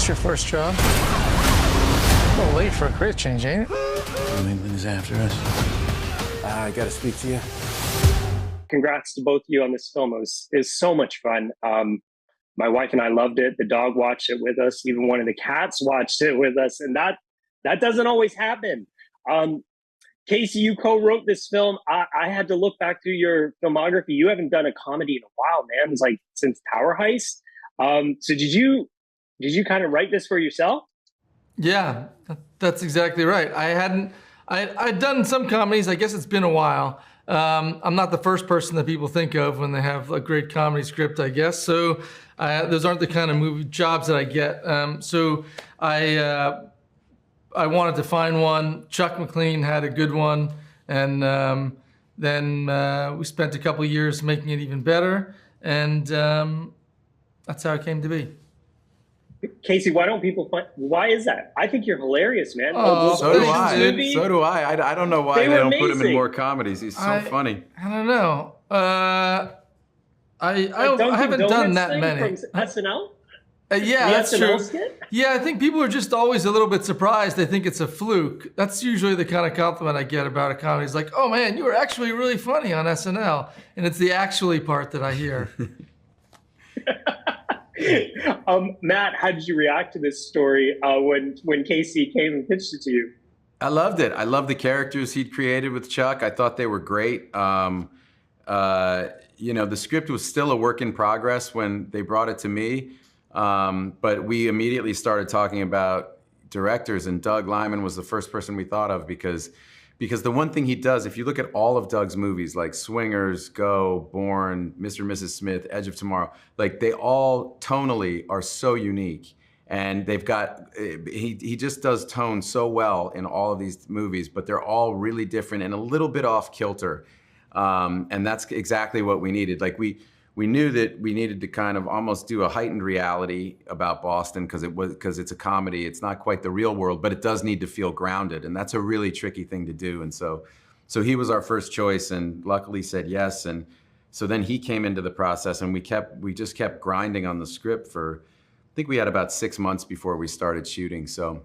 This your first job? A little late for a career change, ain't it? England's after us. I gotta speak to you. Congrats to both of you on this film. It was so much fun. My wife and I loved it. The dog watched it with us. Even one of the cats watched it with us. And that doesn't always happen. Casey, you co-wrote this film. I had to look back through your filmography. You haven't done a comedy in a while, man. It's like since Tower Heist. So did you kind of write this for yourself? Yeah, that's exactly right. I'd done some comedies. I guess it's been a while. I'm not the first person that people think of when they have a great comedy script, I guess. So those aren't the kind of movie jobs that I get. So I wanted to find one. Chuck McLean had a good one. And then we spent a couple of years making it even better. And that's how it came to be. Casey, why is that? I think you're hilarious, man. Oh, so do I. So do I. I don't know why they don't put him in more comedies. He's so funny. I don't know. I haven't done that many. From SNL? Yeah, that's true. Skit? Yeah, I think people are just always a little bit surprised. They think it's a fluke. That's usually the kind of compliment I get about a comedy. It's like, oh man, you were actually really funny on SNL. And it's the actually part that I hear. Matt, how did you react to this story when Casey came and pitched it to you? I loved it. I loved the characters he'd created with Chuck. I thought they were great. You know, the script was still a work in progress when they brought it to me. But we immediately started talking about directors, and Doug Liman was the first person we thought of because the one thing he does, if you look at all of Doug's movies, like Swingers, Go, Born, Mr. and Mrs. Smith, Edge of Tomorrow, like they all tonally are so unique. And they've got, he just does tone so well in all of these movies, but they're all really different and a little bit off kilter. And that's exactly what we needed. Like we knew that we needed to kind of almost do a heightened reality about Boston because it's a comedy. It's not quite the real world, but it does need to feel grounded, and that's a really tricky thing to do. And so he was our first choice, and luckily said yes. And so then he came into the process, and we just kept grinding on the script for, I think we had about 6 months before we started shooting. So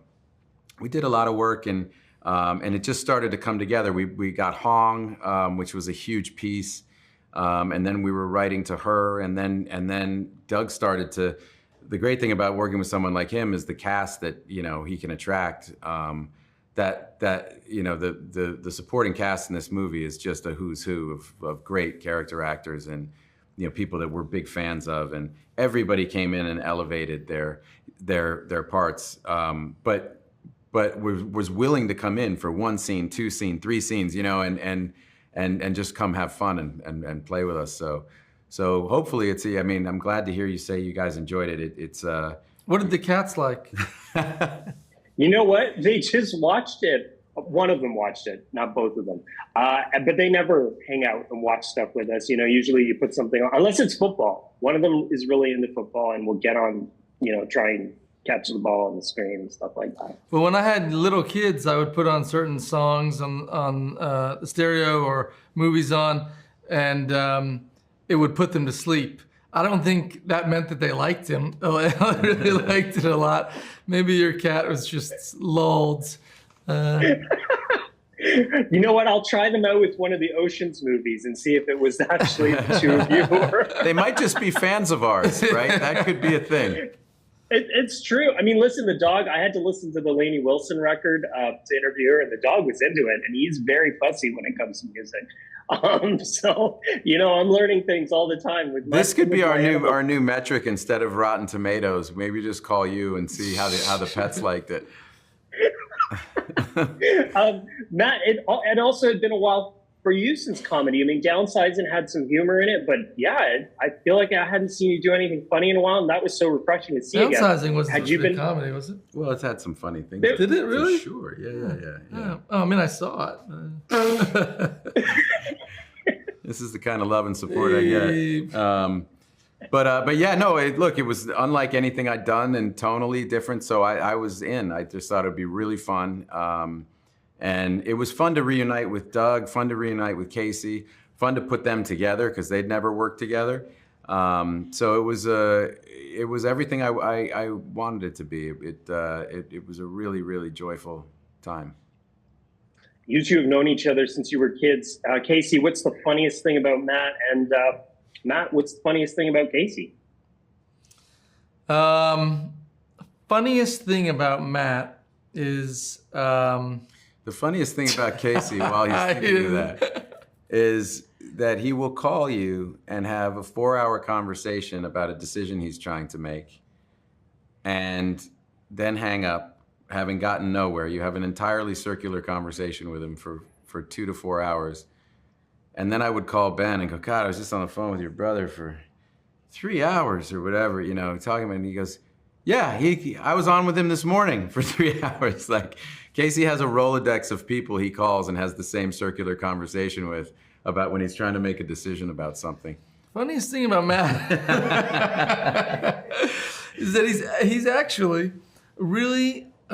we did a lot of work, and it just started to come together. We got Hong, which was a huge piece. And then we were writing to her, and then Doug started to. The great thing about working with someone like him is the cast that he can attract. That the supporting cast in this movie is just a who's who of great character actors and people that we're big fans of, and everybody came in and elevated their parts. But was willing to come in for 1 scene, 2 scene, 3 scenes, and just come have fun and play with us. So hopefully I'm glad to hear you say you guys enjoyed it. What did the cats like? You know what? They just watched it. One of them watched it, not both of them. But they never hang out and watch stuff with us. Usually you put something on, unless it's football. One of them is really into football and will get on, try and catch the ball on the screen and stuff like that. Well, when I had little kids, I would put on certain songs on the stereo or movies on, and it would put them to sleep. I don't think that meant that they liked him. I really liked it a lot. Maybe your cat was just lulled. You know what? I'll try them out with one of the Ocean's movies and see if it was actually the two of you. They might just be fans of ours, right? That could be a thing. It's true. I mean, listen, the dog, I had to listen to the Lainey Wilson record to interview her, and the dog was into it, and he's very fussy when it comes to music. So, I'm learning things all the time. This could be our new metric instead of Rotten Tomatoes. Maybe just call you and see how the pets liked it. Matt, it also had been a while for you since comedy. I mean, Downsizing had some humor in it, but yeah, I feel like I hadn't seen you do anything funny in a while, and that was so refreshing to see again. Downsizing wasn't been comedy, was it? Well, it's had some funny things. Did it really? For sure. Yeah. Oh, I mean, I saw it. This is the kind of love and support I get. But yeah, no, look, it was unlike anything I'd done and tonally different, so I was in. I just thought it'd be really fun. And it was fun to reunite with Doug, fun to reunite with Casey, fun to put them together because they'd never worked together. So it was everything I wanted it to be. It was a really, really joyful time. You two have known each other since you were kids. Casey, what's the funniest thing about Matt? And Matt, what's the funniest thing about Casey? Funniest thing about Matt is the funniest thing about Casey while he's thinking of that is that he will call you and have a 4-hour conversation about a decision he's trying to make, and then hang up, having gotten nowhere. You have an entirely circular conversation with him for 2 to 4 hours. And then I would call Ben and go, God, I was just on the phone with your brother for 3 hours or whatever, talking about it. And he goes, yeah, I was on with him this morning for 3 hours. Like, Casey has a Rolodex of people he calls and has the same circular conversation with about when he's trying to make a decision about something. Funniest thing about Matt is that he's actually a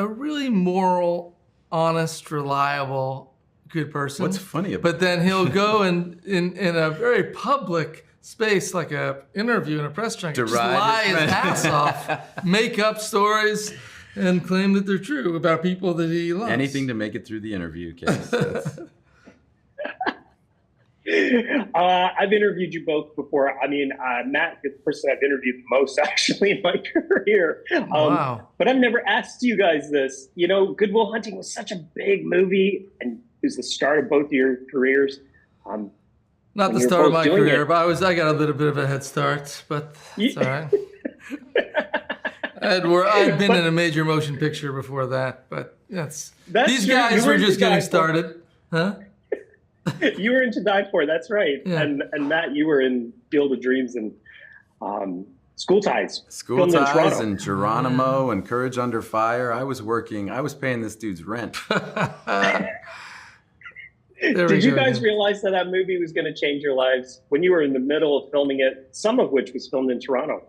really moral, honest, reliable, good person. What's funny about But then he'll go in a very public space, like a interview in a press junket, just lie his ass off, make up stories, and claim that they're true about people that he loves. Anything to make it through the interview, Case. I've interviewed you both before. I mean, Matt is the person I've interviewed the most actually in my career. Wow. But I've never asked you guys this. Good Will Hunting was such a big movie and it was the start of both of your careers. Not the start of my career, but I got a little bit of a head start, but it's all right. I'd been in a major motion picture before that, but these true. guys were just getting started. Huh? You were in To Die For, that's right. Yeah. And Matt, you were in Field of Dreams and School Ties. School Ties and Geronimo and Courage Under Fire. I was paying this dude's rent. Did you guys realize that movie was going to change your lives when you were in the middle of filming it, some of which was filmed in Toronto?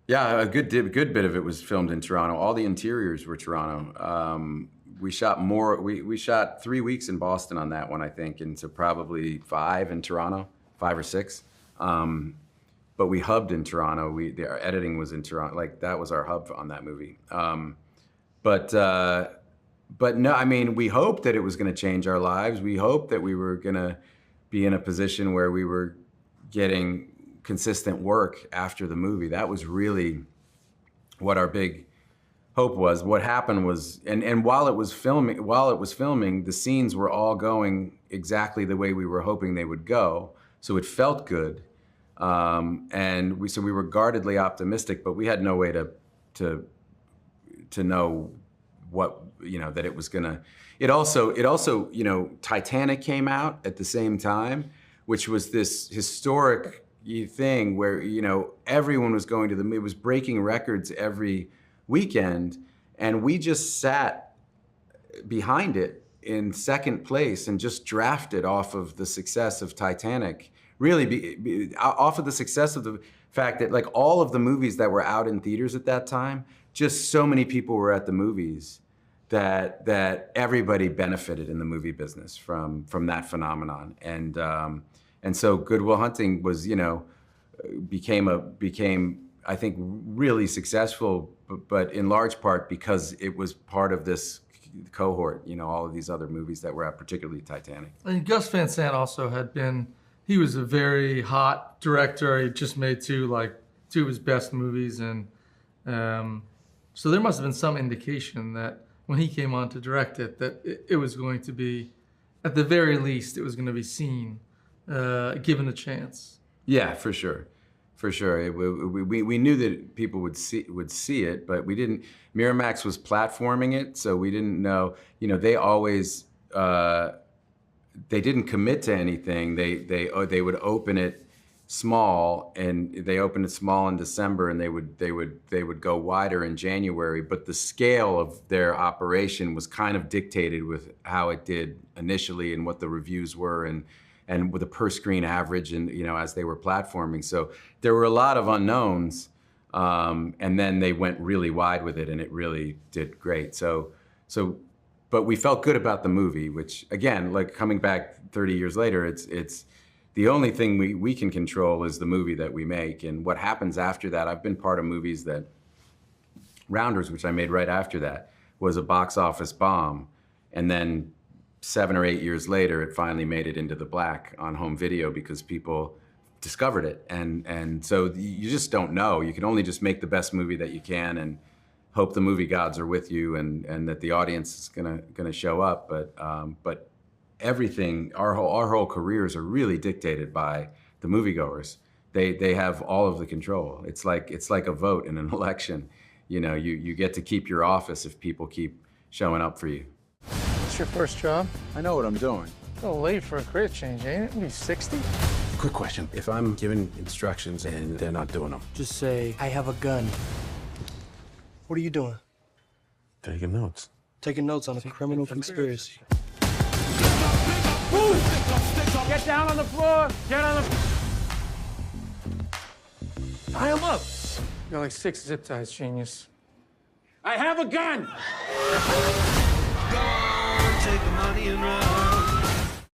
Yeah, a good bit of it was filmed in Toronto. All the interiors were Toronto. We shot more. We shot 3 weeks in Boston on that one, I think, and so probably 5 in Toronto, 5 or 6. But we hubbed in Toronto. Our editing was in Toronto. Like, that was our hub on that movie. But no, I mean, we hoped that it was going to change our lives. We hoped that we were going to be in a position where we were getting consistent work after the movie. That was really what our big hope was. What happened was, and while it was filming, the scenes were all going exactly the way we were hoping they would go. So it felt good, and we were guardedly optimistic, but we had no way to know what, that it was gonna. It also, Titanic came out at the same time, which was this historic thing where, everyone was going to it was breaking records every weekend, and we just sat behind it in second place and just drafted off of the success of Titanic, really off of the success of the fact that, like, all of the movies that were out in theaters at that time, just so many people were at the movies that everybody benefited in the movie business from that phenomenon. And so Good Will Hunting was, became I think really successful, but in large part because it was part of this cohort, all of these other movies that were out, particularly Titanic. And Gus Van Sant also he was a very hot director. He just made two of his best movies. And so there must have been some indication that when he came on to direct it, that it was going to be, at the very least, it was going to be seen, given a chance. Yeah, for sure. For sure. We knew that people would see it, but we didn't. Miramax was platforming it, so we didn't know. They always they didn't commit to anything. They would open it small, and they opened it small in December, and they would go wider in January. But the scale of their operation was kind of dictated with how it did initially and what the reviews were, and with a per screen average, and as they were platforming. So there were a lot of unknowns, and then they went really wide with it, and it really did great. But we felt good about the movie, which, again, like, coming back 30 years later, it's The only thing we can control is the movie that we make, and what happens after that. I've been part of movies that, Rounders, which I made right after that, was a box office bomb, and then 7 or 8 years later, it finally made it into the black on home video because people discovered it. And so you just don't know. You can only just make the best movie that you can and hope the movie gods are with you and that the audience is gonna show up. But everything, our whole careers are really dictated by the moviegoers. They have all of the control. It's like a vote in an election. You know, you get to keep your office if people keep showing up for you. It's your first job? I know what I'm doing. A little late for a career change, ain't it? You're 60? Quick question. If I'm giving instructions and they're not doing them, Just say, I have a gun. What are you doing? taking notes. Taking notes on a criminal conspiracy. Get down on the floor! Get on the... Tie him up! You got like 6 zip ties, genius. I have a gun! Take the money and run.